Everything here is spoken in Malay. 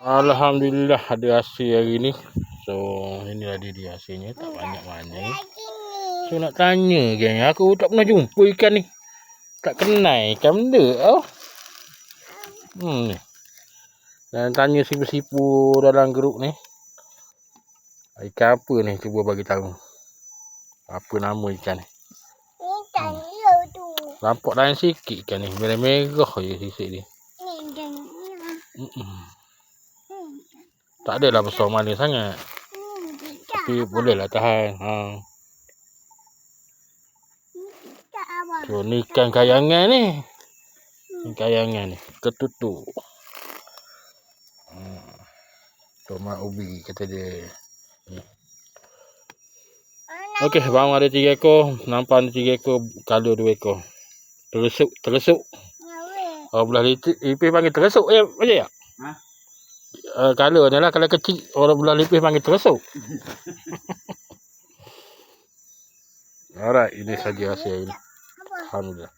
Alhamdulillah ada hasil hari ni. So inilah dia hasilnya. Tak banyak mana. So nak tanya geng, aku tak pernah jumpa ikan ni. Tak kenal ikan benda tau. Ni. Dan tanya sipu-sipu dalam grup ni. Ikan apa ni? Cuba bagi tahu. Apa nama ikan ni? Ikan dia tu. Nampak lain sikit ikan ni. Merah-merah je sisik dia. Tak adalah besar mana sangat. Tapi bolehlah tahan. So ni ikan kayangan ni. Ni kayangan ni. Ketutup. Tomat ubi kata dia. Okey, bang ada 3 ekor. Nampak ada 3 ekor. Kalau 2 ekor. Teresuk. Oh, belah lipis panggil teresuk je. Macam tak? Kalau ni lah. Kalau kecil, orang belah lipis panggil teresuk. Alright, ini saja hasil ini. Alhamdulillah.